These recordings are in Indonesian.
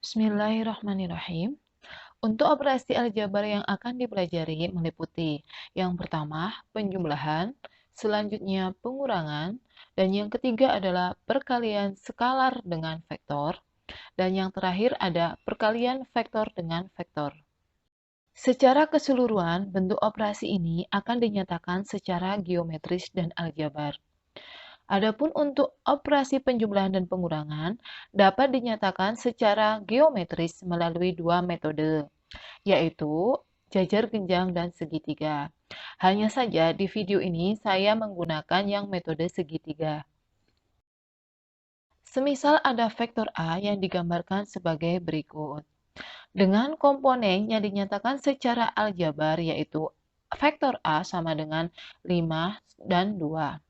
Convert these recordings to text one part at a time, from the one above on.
Bismillahirrahmanirrahim. Untuk operasi aljabar yang akan dipelajari meliputi yang pertama, penjumlahan, selanjutnya pengurangan, dan yang ketiga adalah perkalian skalar dengan vektor, dan yang terakhir ada perkalian vektor dengan vektor. Secara keseluruhan, bentuk operasi ini akan dinyatakan secara geometris dan aljabar. Adapun untuk operasi penjumlahan dan pengurangan dapat dinyatakan secara geometris melalui dua metode, yaitu jajar genjang dan segitiga. Hanya saja di video ini saya menggunakan yang metode segitiga. Semisal ada vektor A yang digambarkan sebagai berikut. Dengan komponen yang dinyatakan secara aljabar yaitu vektor A sama dengan 5 dan 2.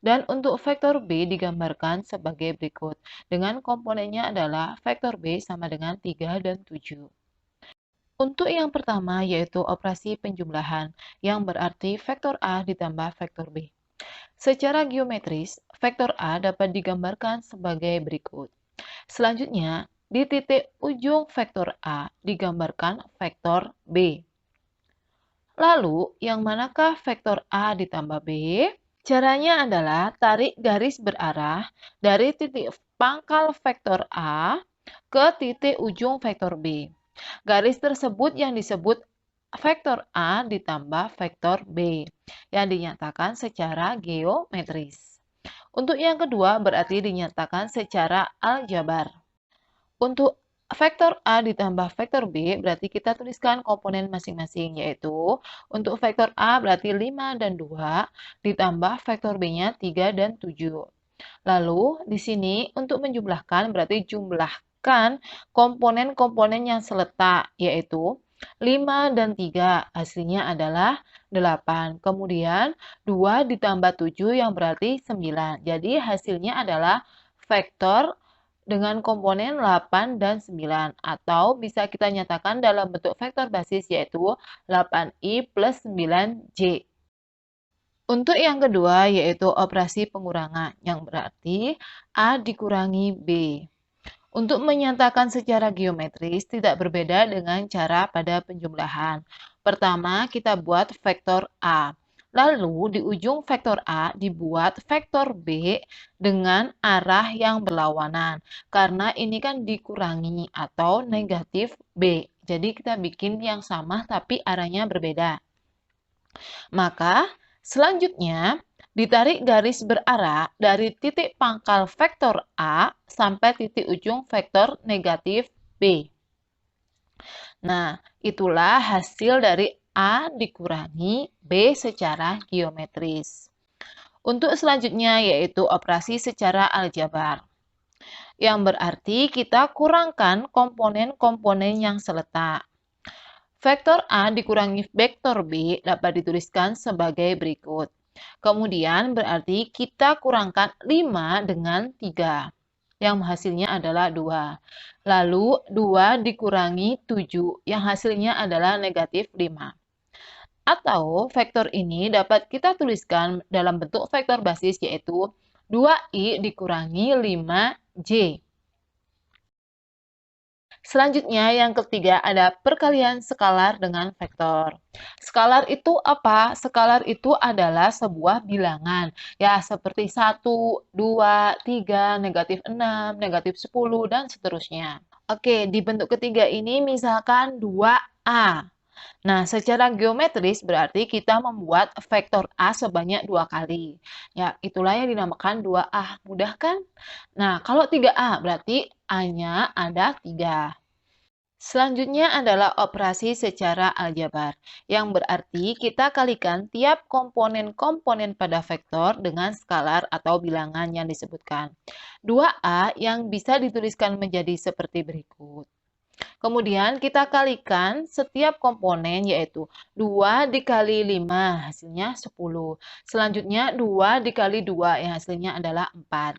Dan untuk vektor B digambarkan sebagai berikut. Dengan komponennya adalah vektor B sama dengan 3 dan 7. Untuk yang pertama yaitu operasi penjumlahan, yang berarti vektor A ditambah vektor B. Secara geometris, vektor A dapat digambarkan sebagai berikut. Selanjutnya, di titik ujung vektor A digambarkan vektor B. Lalu, yang manakah vektor A ditambah B? Caranya adalah tarik garis berarah dari titik pangkal vektor A ke titik ujung vektor B. Garis tersebut yang disebut vektor A ditambah vektor B yang dinyatakan secara geometris. Untuk yang kedua berarti dinyatakan secara aljabar. Untuk vektor A ditambah vektor B berarti kita tuliskan komponen masing-masing, yaitu untuk vektor A berarti 5 dan 2 ditambah vektor B-nya 3 dan 7. Lalu di sini untuk menjumlahkan berarti jumlahkan komponen-komponen yang seletak, yaitu 5 dan 3 hasilnya adalah 8. Kemudian 2 ditambah 7 yang berarti 9. Jadi hasilnya adalah vektor dengan komponen 8 dan 9. Atau bisa kita nyatakan dalam bentuk vektor basis yaitu 8i plus 9j. Untuk yang kedua yaitu operasi pengurangan yang berarti A dikurangi B. Untuk menyatakan secara geometris tidak berbeda dengan cara pada penjumlahan. Pertama kita buat vektor A. Lalu di ujung vektor A dibuat vektor B dengan arah yang berlawanan. Karena ini kan dikurangi atau negatif B. Jadi kita bikin yang sama tapi arahnya berbeda. Maka selanjutnya ditarik garis berarah dari titik pangkal vektor A sampai titik ujung vektor negatif B. Nah, itulah hasil dari A dikurangi B secara geometris. Untuk selanjutnya yaitu operasi secara aljabar. Yang berarti kita kurangkan komponen-komponen yang seletak. Vektor A dikurangi vektor B dapat dituliskan sebagai berikut. Kemudian berarti kita kurangkan 5 dengan 3. Yang hasilnya adalah 2. Lalu 2 dikurangi 7. Yang hasilnya adalah negatif 5. Atau vektor ini dapat kita tuliskan dalam bentuk vektor basis yaitu 2i dikurangi 5j. Selanjutnya yang ketiga ada perkalian skalar dengan vektor. Skalar itu apa? Skalar itu adalah sebuah bilangan. Ya, seperti 1, 2, 3, negatif 6, negatif 10, dan seterusnya. Oke, di bentuk ketiga ini misalkan 2A. Nah, secara geometris berarti kita membuat vektor A sebanyak 2 kali. Ya, itulah yang dinamakan 2A. Mudah kan? Nah, kalau 3A berarti A-nya ada 3. Selanjutnya adalah operasi secara aljabar, yang berarti kita kalikan tiap komponen-komponen pada vektor dengan skalar atau bilangan yang disebutkan. 2A yang bisa dituliskan menjadi seperti berikut. Kemudian kita kalikan setiap komponen yaitu 2 dikali 5 hasilnya 10. Selanjutnya 2 dikali 2 yang hasilnya adalah 4.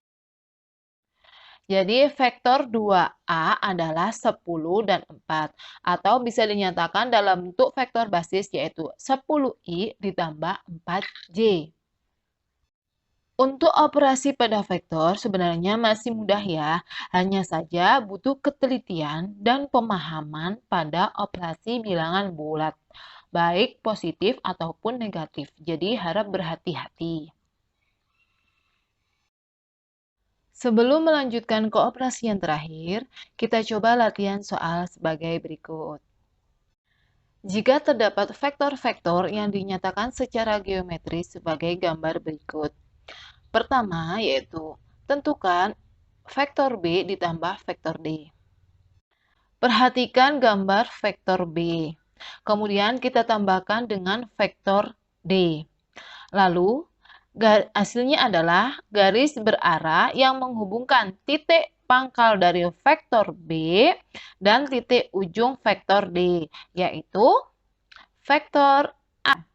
Jadi vektor 2A adalah 10 dan 4. Atau bisa dinyatakan dalam bentuk vektor basis yaitu 10i ditambah 4j. Untuk operasi pada vektor sebenarnya masih mudah ya, hanya saja butuh ketelitian dan pemahaman pada operasi bilangan bulat, baik positif ataupun negatif. Jadi harap berhati-hati. Sebelum melanjutkan ke operasi yang terakhir, kita coba latihan soal sebagai berikut. Jika terdapat vektor-vektor yang dinyatakan secara geometris sebagai gambar berikut. Pertama yaitu tentukan vektor B ditambah vektor D. Perhatikan gambar vektor B. Kemudian kita tambahkan dengan vektor D. Lalu hasilnya adalah garis berarah yang menghubungkan titik pangkal dari vektor B dan titik ujung vektor D, yaitu vektor A.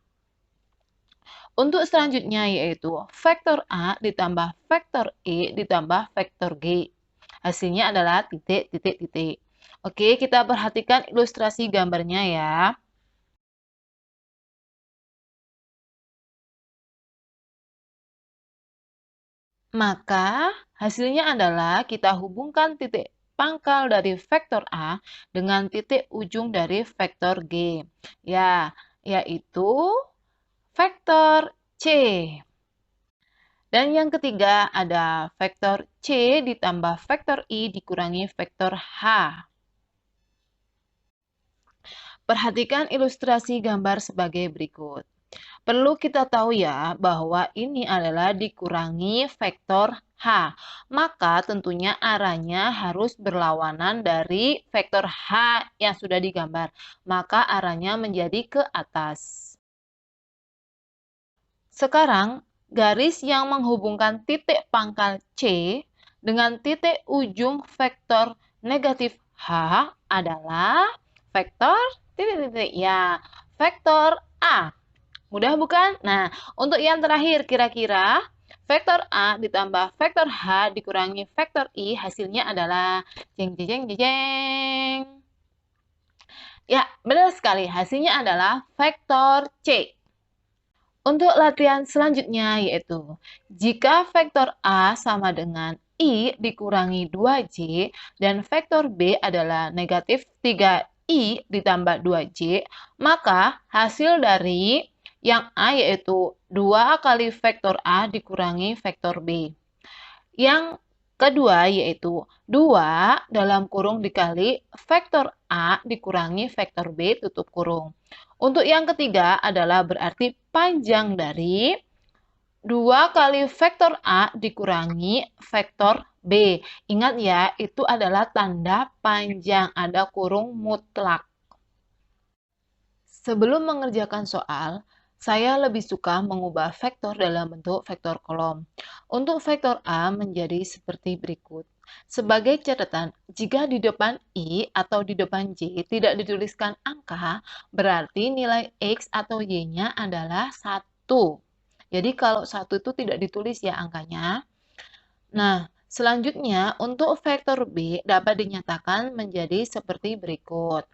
Untuk selanjutnya yaitu vektor A ditambah vektor E ditambah vektor G. Hasilnya adalah titik, titik, titik. Oke, kita perhatikan ilustrasi gambarnya ya. Maka hasilnya adalah kita hubungkan titik pangkal dari vektor A dengan titik ujung dari vektor G. Ya, yaitu vektor C. Dan yang ketiga ada vektor C ditambah vektor I dikurangi vektor H. Perhatikan ilustrasi gambar sebagai berikut. Perlu kita tahu ya bahwa ini adalah dikurangi vektor H. Maka tentunya arahnya harus berlawanan dari vektor H yang sudah digambar. Maka arahnya menjadi ke atas. Sekarang, garis yang menghubungkan titik pangkal C dengan titik ujung vektor negatif H adalah vektor titik-titik. Ya, vektor A. Mudah bukan? Nah, untuk yang terakhir kira-kira vektor A ditambah vektor H dikurangi vektor I hasilnya adalah jeng jeng jeng jeng. Ya, benar sekali. Hasilnya adalah vektor C. Untuk latihan selanjutnya yaitu jika vektor A sama dengan I dikurangi 2J dan vektor B adalah negatif 3I ditambah 2J, maka hasil dari yang A yaitu 2 kali vektor A dikurangi vektor B. Yang kedua yaitu 2 dalam kurung dikali vektor A dikurangi vektor B tutup kurung. Untuk yang ketiga adalah berarti panjang dari 2 kali vektor A dikurangi vektor B. Ingat ya, itu adalah tanda panjang, ada kurung mutlak. Sebelum mengerjakan soal, saya lebih suka mengubah vektor dalam bentuk vektor kolom. Untuk vektor A menjadi seperti berikut. Sebagai catatan, jika di depan I atau di depan J tidak dituliskan angka, berarti nilai X atau Y-nya adalah 1. Jadi kalau 1 itu tidak ditulis ya angkanya. Nah, selanjutnya untuk vektor B dapat dinyatakan menjadi seperti berikut.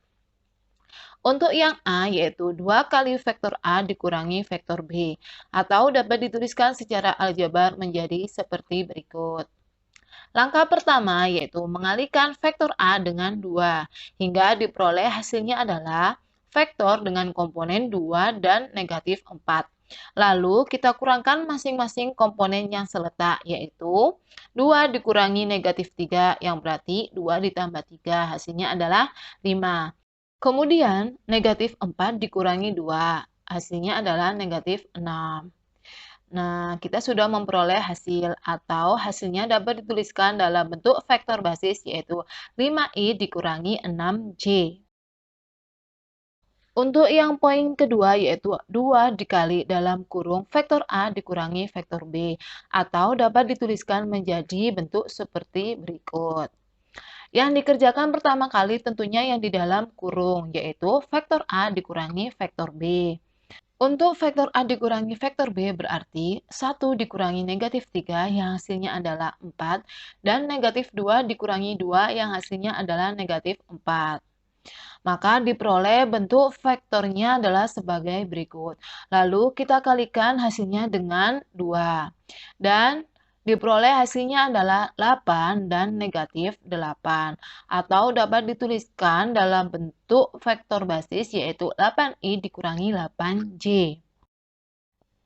Untuk yang A yaitu 2 kali vektor A dikurangi vektor B, atau dapat dituliskan secara aljabar menjadi seperti berikut. Langkah pertama yaitu mengalihkan vektor A dengan 2, hingga diperoleh hasilnya adalah vektor dengan komponen 2 dan negatif 4. Lalu kita kurangkan masing-masing komponen yang seletak, yaitu 2 dikurangi negatif 3, yang berarti 2 ditambah 3, hasilnya adalah 5. Kemudian, negatif 4 dikurangi 2, hasilnya adalah negatif 6. Nah, kita sudah memperoleh hasil atau hasilnya dapat dituliskan dalam bentuk vektor basis yaitu 5i dikurangi 6j. Untuk yang poin kedua yaitu 2 dikali dalam kurung vektor A dikurangi vektor B atau dapat dituliskan menjadi bentuk seperti berikut. Yang dikerjakan pertama kali tentunya yang di dalam kurung, yaitu vektor A dikurangi vektor B. Untuk vektor A dikurangi vektor B berarti 1 dikurangi negatif 3 yang hasilnya adalah 4, dan negatif 2 dikurangi 2 yang hasilnya adalah negatif 4. Maka diperoleh bentuk vektornya adalah sebagai berikut. Lalu kita kalikan hasilnya dengan 2. Dan diperoleh hasilnya adalah 8 dan negatif 8. Atau dapat dituliskan dalam bentuk vektor basis yaitu 8i dikurangi 8j.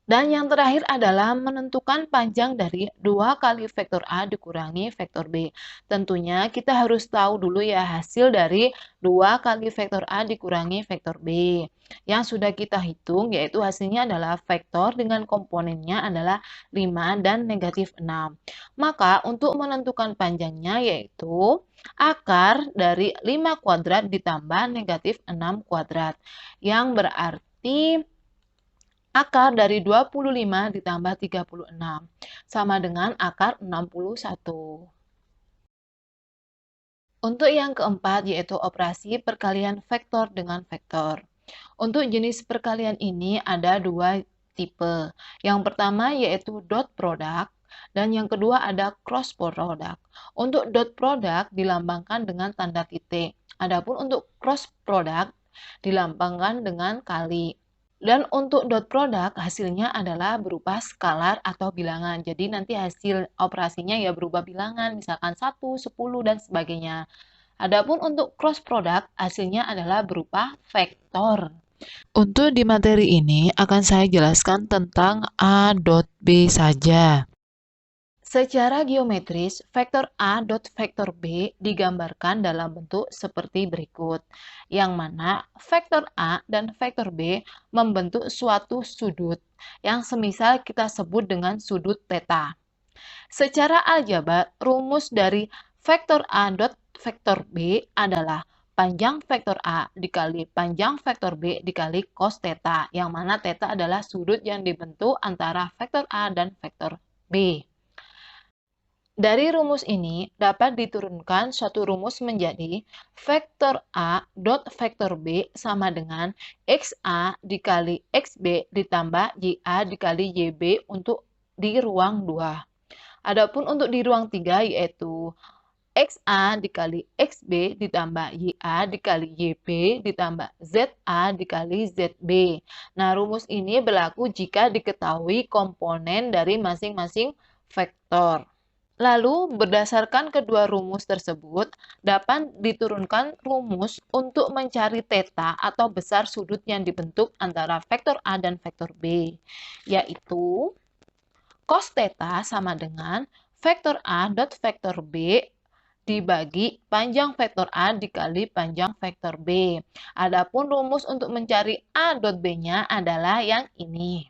Dan yang terakhir adalah menentukan panjang dari 2 kali vektor A dikurangi vektor B. Tentunya kita harus tahu dulu ya hasil dari 2 kali vektor A dikurangi vektor B. Yang sudah kita hitung yaitu hasilnya adalah vektor dengan komponennya adalah 5 dan negatif 6. Maka untuk menentukan panjangnya yaitu akar dari 5 kuadrat ditambah negatif 6 kuadrat. Yang berarti akar dari 25 ditambah 36 sama dengan akar 61. Untuk yang keempat yaitu operasi perkalian vektor dengan vektor. Untuk jenis perkalian ini ada 2 tipe. Yang pertama yaitu dot product dan yang kedua ada cross product. Untuk dot product dilambangkan dengan tanda titik. Adapun untuk cross product dilambangkan dengan kali. Dan untuk dot product hasilnya adalah berupa skalar atau bilangan. Jadi nanti hasil operasinya ya berupa bilangan, misalkan 1, 10, dan sebagainya. Adapun untuk cross product hasilnya adalah berupa vektor. Untuk di materi ini akan saya jelaskan tentang A dot B saja. Secara geometris, vektor A dot vektor B digambarkan dalam bentuk seperti berikut, yang mana vektor A dan vektor B membentuk suatu sudut, yang semisal kita sebut dengan sudut theta. Secara aljabar, rumus dari vektor A dot vektor B adalah panjang vektor A dikali panjang vektor B dikali cos theta, yang mana theta adalah sudut yang dibentuk antara vektor A dan vektor B. Dari rumus ini dapat diturunkan suatu rumus menjadi vektor A dot vektor B sama dengan XA dikali XB ditambah YA dikali YB untuk di ruang 2. Adapun untuk di ruang 3 yaitu XA dikali XB ditambah YA dikali YB ditambah ZA dikali ZB. Nah, rumus ini berlaku jika diketahui komponen dari masing-masing vektor. Lalu, berdasarkan kedua rumus tersebut, dapat diturunkan rumus untuk mencari theta atau besar sudut yang dibentuk antara vektor A dan vektor B, yaitu cos theta sama dengan vektor A dot vektor B dibagi panjang vektor A dikali panjang vektor B. Adapun rumus untuk mencari A dot B-nya adalah yang ini.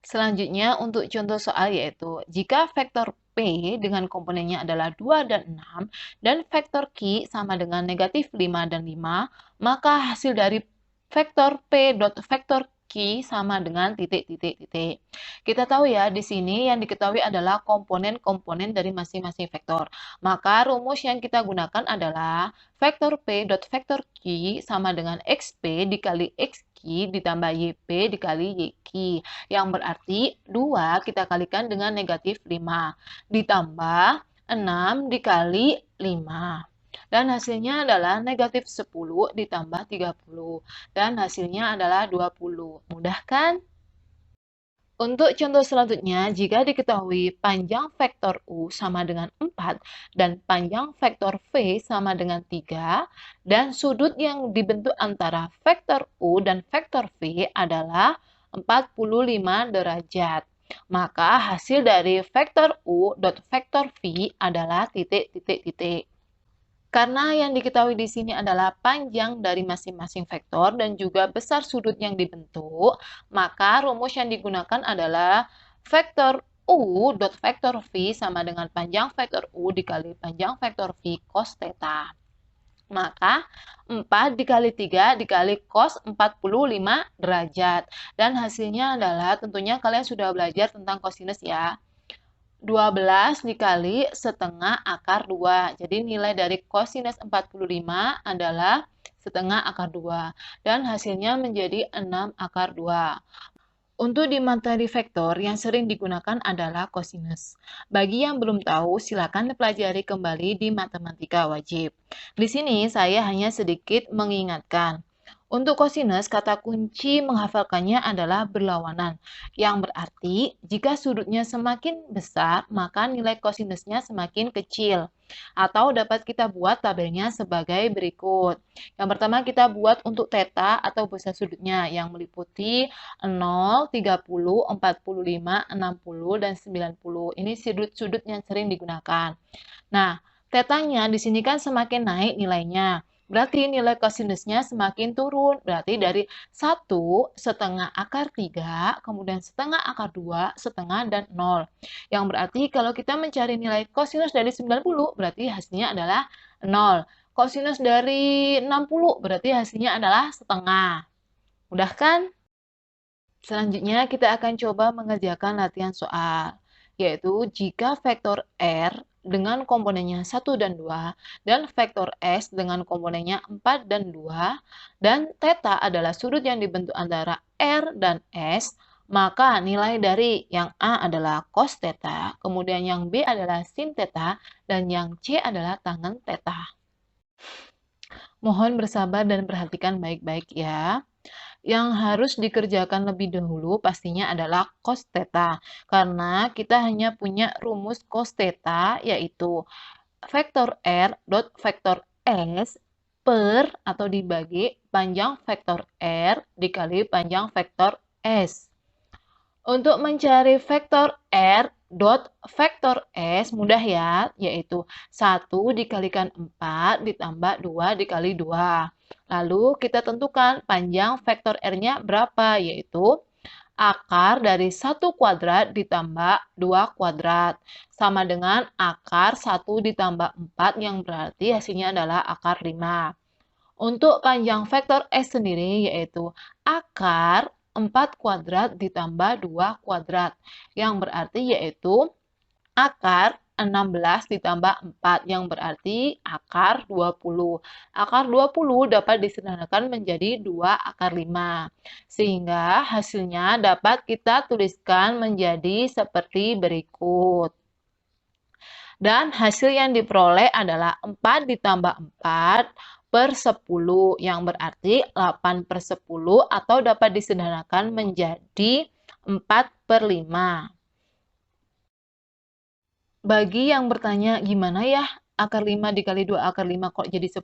Selanjutnya untuk contoh soal yaitu jika vektor P dengan komponennya adalah 2 dan 6 dan vektor Q sama dengan negatif 5 dan 5, maka hasil dari vektor P dot vektor Q sama dengan titik-titik-titik. Kita tahu ya di sini yang diketahui adalah komponen-komponen dari masing-masing vektor. Maka rumus yang kita gunakan adalah vektor P dot vektor Q sama dengan XP dikali XQ ditambah YP dikali YQ. Yang berarti 2 kita kalikan dengan negatif 5 ditambah 6 dikali 5. Dan hasilnya adalah negatif 10 ditambah 30. Dan hasilnya adalah 20. Mudah kan? Untuk contoh selanjutnya, jika diketahui panjang vektor U sama dengan 4 dan panjang vektor V sama dengan 3 dan sudut yang dibentuk antara vektor U dan vektor V adalah 45 derajat. Maka hasil dari vektor U dot vektor V adalah titik-titik-titik. Karena yang diketahui di sini adalah panjang dari masing-masing vektor dan juga besar sudut yang dibentuk, maka rumus yang digunakan adalah vektor U dot vektor V sama dengan panjang vektor U dikali panjang vektor V cos theta. Maka 4 dikali 3 dikali cos 45 derajat. Dan hasilnya adalah tentunya kalian sudah belajar tentang cosinus ya. 12 dikali setengah akar 2. Jadi nilai dari cosinus 45 adalah setengah akar 2. Dan hasilnya menjadi 6 akar 2. Untuk di materi vektor yang sering digunakan adalah kosinus. Bagi yang belum tahu, silakan pelajari kembali di matematika wajib. Di sini saya hanya sedikit mengingatkan. Untuk kosinus, kata kunci menghafalkannya adalah berlawanan, yang berarti jika sudutnya semakin besar, maka nilai kosinusnya semakin kecil. Atau dapat kita buat tabelnya sebagai berikut. Yang pertama kita buat untuk theta atau besar sudutnya yang meliputi 0, 30, 45, 60, dan 90. Ini sudut-sudut yang sering digunakan. Nah, tetanya di sini kan semakin naik nilainya. Berarti nilai kosinusnya semakin turun. Berarti dari 1,5 akar 3, kemudian setengah akar 2, setengah, dan 0. Yang berarti kalau kita mencari nilai kosinus dari 90, berarti hasilnya adalah 0. Kosinus dari 60, berarti hasilnya adalah setengah. Mudah kan? Selanjutnya kita akan coba mengerjakan latihan soal, yaitu jika vektor R dengan komponennya 1 dan 2, dan vektor S dengan komponennya 4 dan 2, dan theta adalah sudut yang dibentuk antara R dan S, maka nilai dari yang A adalah cos theta, kemudian yang B adalah sin theta, dan yang C adalah tangen theta. Mohon bersabar dan perhatikan baik-baik ya. Yang harus dikerjakan lebih dahulu pastinya adalah cos theta. Karena kita hanya punya rumus cos theta yaitu vektor R dot vektor S per atau dibagi panjang vektor R dikali panjang vektor S. Untuk mencari vektor R dot vektor S mudah ya, yaitu 1 dikalikan 4 ditambah 2 dikali 2. Lalu kita tentukan panjang vektor R-nya berapa, yaitu akar dari 1 kuadrat ditambah 2 kuadrat. Sama dengan akar 1 ditambah 4 yang berarti hasilnya adalah akar 5. Untuk panjang vektor S sendiri yaitu akar 4 kuadrat ditambah 2 kuadrat. Yang berarti yaitu akar 16 ditambah 4 yang berarti akar 20. Akar 20 dapat disederhanakan menjadi 2 akar 5. Sehingga hasilnya dapat kita tuliskan menjadi seperti berikut. Dan hasil yang diperoleh adalah 4 ditambah 4 per 10 yang berarti 8 per 10 atau dapat disederhanakan menjadi 4 per 5. Bagi yang bertanya gimana ya akar 5 dikali 2 akar 5 kok jadi 10?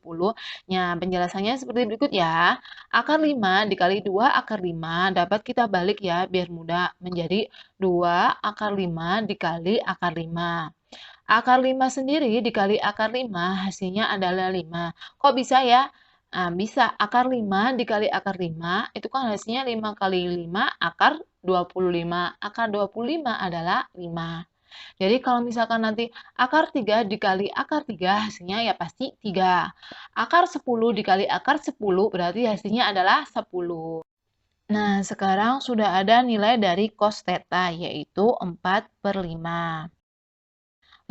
Nah, penjelasannya seperti berikut ya. Akar 5 dikali 2 akar 5 dapat kita balik ya biar mudah menjadi 2 akar 5 dikali akar 5. Akar 5 sendiri dikali akar 5 hasilnya adalah 5. Kok bisa ya? Nah, bisa akar 5 dikali akar 5 itu kan hasilnya 5 kali 5 akar 25. Akar 25 adalah 5. Jadi kalau misalkan nanti akar 3 dikali akar 3 hasilnya ya pasti 3. Akar 10 dikali akar 10 berarti hasilnya adalah 10. Nah, sekarang sudah ada nilai dari cos theta yaitu 4 per 5.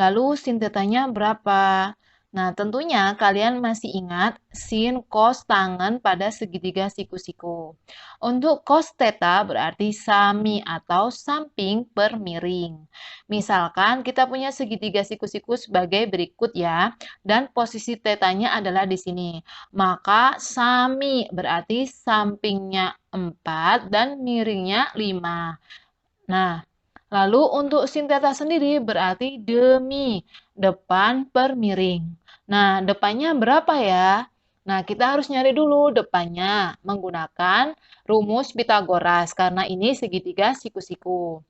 Lalu sin tetanya berapa? Nah, tentunya kalian masih ingat sin, cos, tangen pada segitiga siku-siku. Untuk cos theta berarti sami atau samping per miring. Misalkan kita punya segitiga siku-siku sebagai berikut ya, dan posisi tetanya adalah di sini. Maka sami berarti sampingnya 4 dan miringnya 5. Nah, lalu untuk sin theta sendiri berarti demi depan per miring. Nah, depannya berapa ya? Nah, kita harus nyari dulu depannya menggunakan rumus Pitagoras karena ini segitiga siku-siku.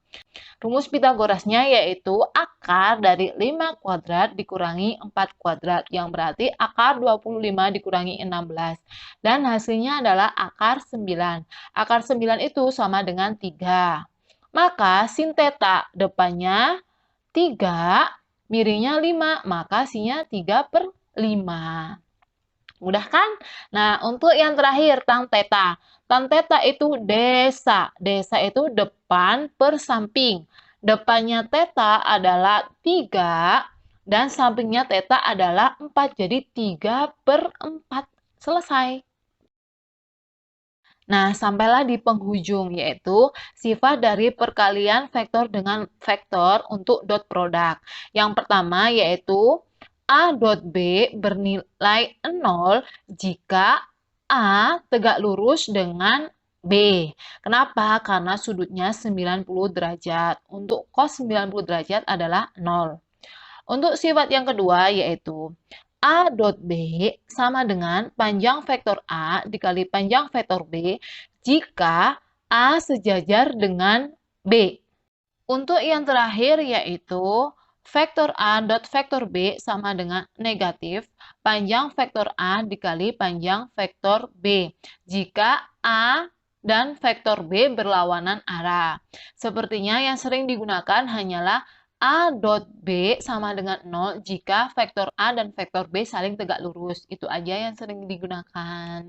Rumus Pitagorasnya yaitu akar dari 5 kuadrat dikurangi 4 kuadrat yang berarti akar 25 dikurangi 16 dan hasilnya adalah akar 9. Akar 9 itu sama dengan 3. Maka sin theta depannya 3, miringnya 5, maka sinnya 3 per 5. Mudah kan? Nah, untuk yang terakhir, tan theta. Tan theta itu desa. Desa itu depan per samping. Depannya theta adalah 3, dan sampingnya theta adalah 4. Jadi 3 per 4. Selesai. Nah, sampailah di penghujung, yaitu sifat dari perkalian vektor dengan vektor untuk dot produk. Yang pertama yaitu A dot B bernilai 0 jika A tegak lurus dengan B. Kenapa? Karena sudutnya 90 derajat. Untuk cos 90 derajat adalah 0. Untuk sifat yang kedua yaitu A dot B sama dengan panjang vektor A dikali panjang vektor B jika A sejajar dengan B. Untuk yang terakhir yaitu vektor A dot vektor B sama dengan negatif panjang vektor A dikali panjang vektor B jika A dan vektor B berlawanan arah. Sepertinya yang sering digunakan hanyalah A dot B sama dengan 0 jika vektor A dan vektor B saling tegak lurus. Itu aja yang sering digunakan.